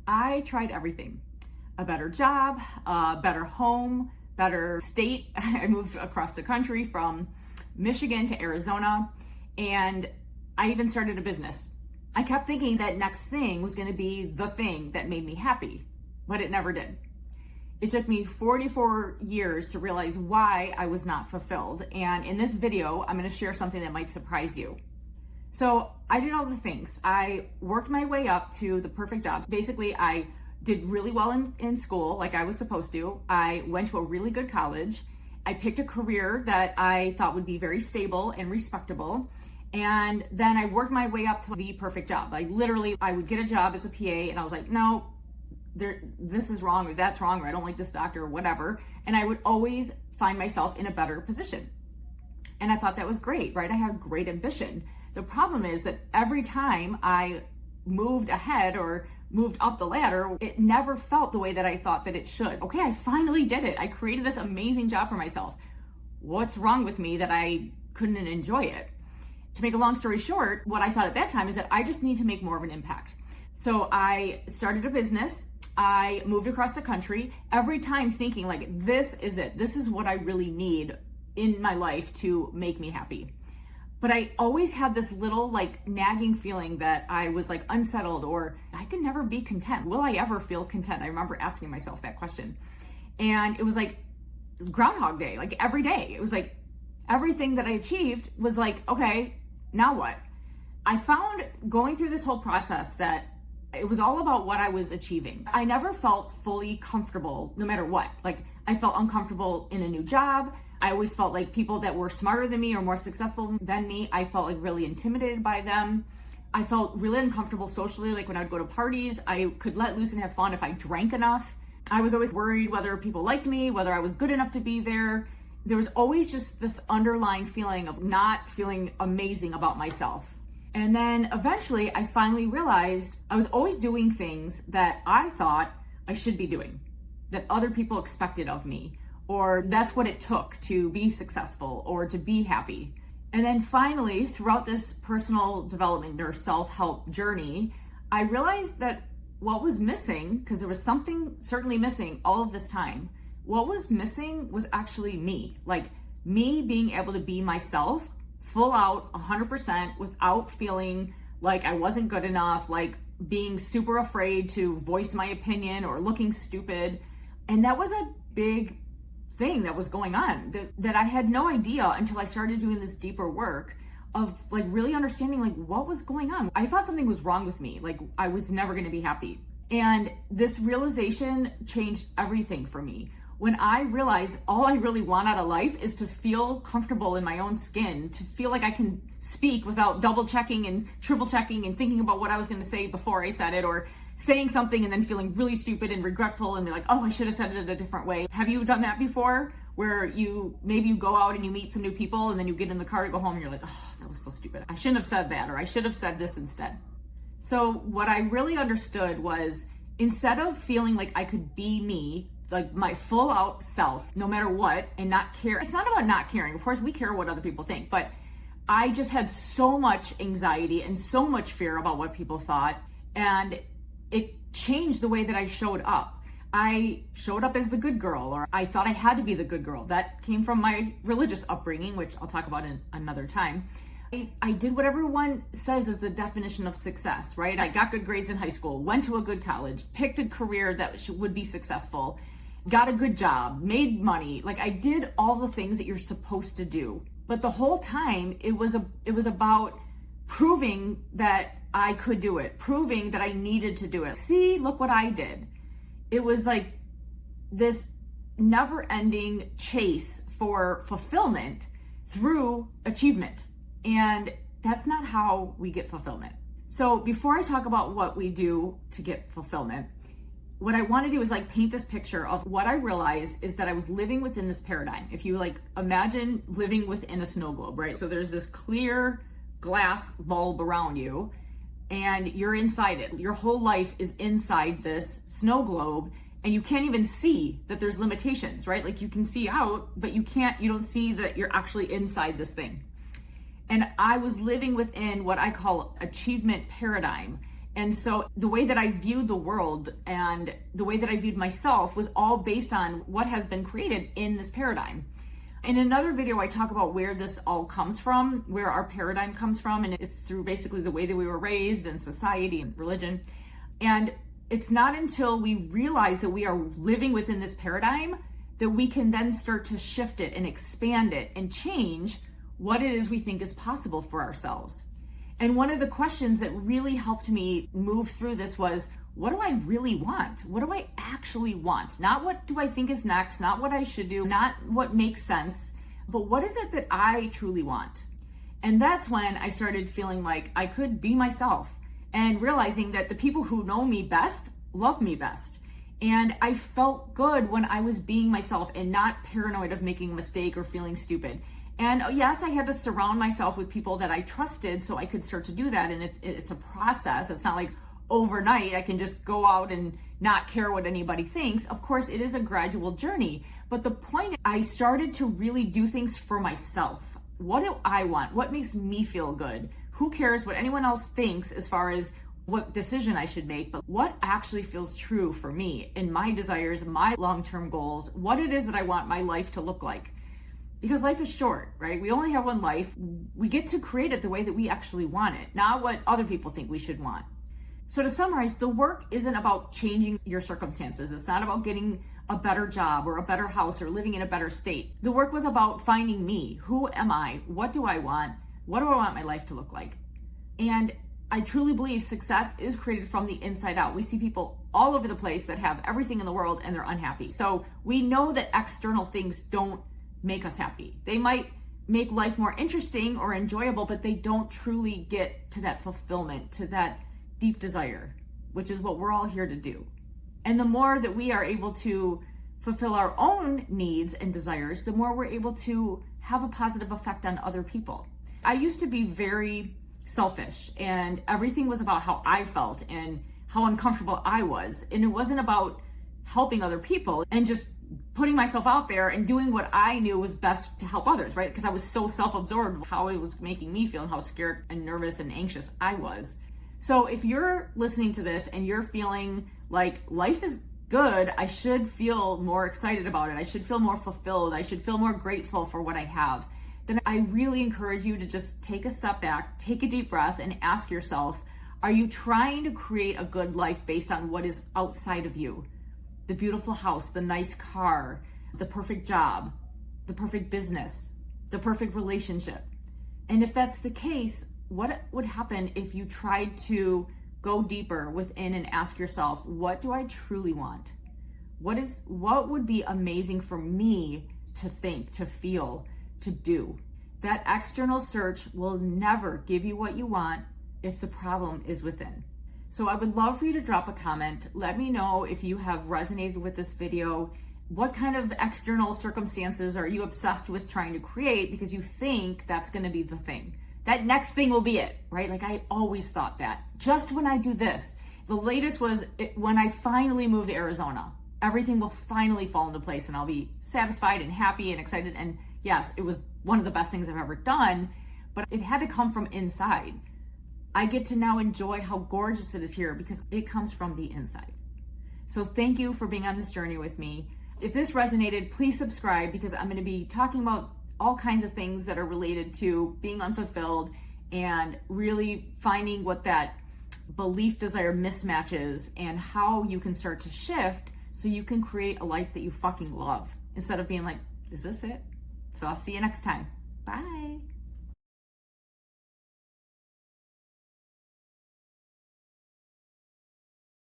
I tried everything. A better job, a better home, better state. I moved across the country from Michigan to Arizona, and I even started a business. I kept thinking that next thing was going to be the thing that made me happy, but it never did. It took me 44 years to realize why I was not fulfilled. And in this video, I'm going to share something that might surprise you. So I did all the things. I worked my way up to the perfect job. Basically, I did really well in school, like I was supposed to. I went to a really good college. I picked a career that I thought would be very stable and respectable. And then I worked my way up to the perfect job. Like literally, I would get a job as a PA and I was like, no, this is wrong or that's wrong or I don't like this doctor or whatever. And I would always find myself in a better position. And I thought that was great, right? I had great ambition. The problem is that every time I moved ahead or moved up the ladder, it never felt the way that I thought that it should. Okay, I finally did it. I created this amazing job for myself. What's wrong with me that I couldn't enjoy it? To make a long story short, what I thought at that time is that I just need to make more of an impact. So I started a business. I moved across the country, every time thinking like, this is it. This is what I really need in my life to make me happy. But I always had this little like nagging feeling that I was like unsettled or I could never be content. Will I ever feel content? I remember asking myself that question. And it was like Groundhog Day, like every day. It was like everything that I achieved was like, okay, now what? I found going through this whole process that it was all about what I was achieving. I never felt fully comfortable no matter what. Like I felt uncomfortable in a new job. I always felt like people that were smarter than me or more successful than me, I felt like really intimidated by them. I felt really uncomfortable socially. Like when I would go to parties, I could let loose and have fun if I drank enough. I was always worried whether people liked me, whether I was good enough to be there. There was always just this underlying feeling of not feeling amazing about myself. And then eventually I finally realized I was always doing things that I thought I should be doing, that other people expected of me, or that's what it took to be successful or to be happy. And then finally, throughout this personal development or self-help journey, I realized that what was missing, because there was something certainly missing all of this time, what was missing was actually me. Like me being able to be myself full out 100% without feeling like I wasn't good enough, like being super afraid to voice my opinion or looking stupid. And that was a big thing that was going on that I had no idea until I started doing this deeper work of like really understanding like what was going on. I thought something was wrong with me, like I was never going to be happy. And this realization changed everything for me. When I realized all I really want out of life is to feel comfortable in my own skin, to feel like I can speak without double checking and triple checking and thinking about what I was going to say before I said it, or saying something and then feeling really stupid and regretful and be like, oh, I should have said it a different way. Have you done that before? Where maybe you go out and you meet some new people and then you get in the car to go home and you're like, oh, that was so stupid. I shouldn't have said that, or I should have said this instead. So what I really understood was instead of feeling like I could be me, like my full out self, no matter what, and not care. It's not about not caring. Of course, we care what other people think, but I just had so much anxiety and so much fear about what people thought. And it changed the way that I showed up. I showed up as the good girl, or I thought I had to be the good girl. That came from my religious upbringing, which I'll talk about in another time. I did what everyone says is the definition of success, right? I got good grades in high school, went to a good college, picked a career that would be successful, got a good job, made money. Like I did all the things that you're supposed to do. But the whole time it was about proving that I could do it, proving that I needed to do it. See, look what I did. It was like this never-ending chase for fulfillment through achievement. And that's not how we get fulfillment. So before I talk about what we do to get fulfillment, what I want to do is like paint this picture of what I realized is that I was living within this paradigm. If you like imagine living within a snow globe, right? So there's this clear glass bulb around you and you're inside it. Your whole life is inside this snow globe and you can't even see that there's limitations, right? Like you can see out, but you don't see that you're actually inside this thing. And I was living within what I call achievement paradigm. And so the way that I viewed the world and the way that I viewed myself was all based on what has been created in this paradigm. In another video, I talk about where this all comes from, where our paradigm comes from, and it's through basically the way that we were raised in society and religion. And it's not until we realize that we are living within this paradigm that we can then start to shift it and expand it and change what it is we think is possible for ourselves. And one of the questions that really helped me move through this was, what do I really want? What do I actually want? Not what do I think is next, not what I should do, not what makes sense, but what is it that I truly want? And that's when I started feeling like I could be myself and realizing that the people who know me best love me best. And I felt good when I was being myself and not paranoid of making a mistake or feeling stupid. And yes, I had to surround myself with people that I trusted so I could start to do that. And it's a process. It's not like overnight I can just go out and not care what anybody thinks. Of course, it is a gradual journey. But the point is, I started to really do things for myself. What do I want? What makes me feel good? Who cares what anyone else thinks as far as what decision I should make, but what actually feels true for me and my desires, my long-term goals, what it is that I want my life to look like. Because life is short, right? We only have one life. We get to create it the way that we actually want it, not what other people think we should want. So to summarize, the work isn't about changing your circumstances. It's not about getting a better job or a better house or living in a better state. The work was about finding me. Who am I? What do I want? What do I want my life to look like? And I truly believe success is created from the inside out. We see people all over the place that have everything in the world and they're unhappy. So we know that external things don't make us happy. They might make life more interesting or enjoyable, but they don't truly get to that fulfillment, to that deep desire, which is what we're all here to do. And the more that we are able to fulfill our own needs and desires, the more we're able to have a positive effect on other people. I used to be very selfish and everything was about how I felt and how uncomfortable I was. And it wasn't about helping other people and just putting myself out there and doing what I knew was best to help others, right? Because I was so self-absorbed how it was making me feel and how scared and nervous and anxious I was. So if you're listening to this and you're feeling like life is good, I should feel more excited about it. I should feel more fulfilled. I should feel more grateful for what I have. Then I really encourage you to just take a step back, take a deep breath and ask yourself, are you trying to create a good life based on what is outside of you? The beautiful house, the nice car, the perfect job, the perfect business, the perfect relationship. And if that's the case, what would happen if you tried to go deeper within and ask yourself, what do I truly want? What would be amazing for me to think, to feel, to do? That external search will never give you what you want if the problem is within. So I would love for you to drop a comment. Let me know if you have resonated with this video. What kind of external circumstances are you obsessed with trying to create because you think that's going to be the thing? That next thing will be it, right? Like I always thought that. Just when I do this. The latest was when I finally moved to Arizona. Everything will finally fall into place and I'll be satisfied and happy and excited. And yes, it was one of the best things I've ever done, but it had to come from inside. I get to now enjoy how gorgeous it is here because it comes from the inside. So thank you for being on this journey with me. If this resonated, please subscribe because I'm going to be talking about all kinds of things that are related to being unfulfilled and really finding what that belief desire mismatch is and how you can start to shift so you can create a life that you fucking love instead of being like, is this it? So I'll see you next time. Bye.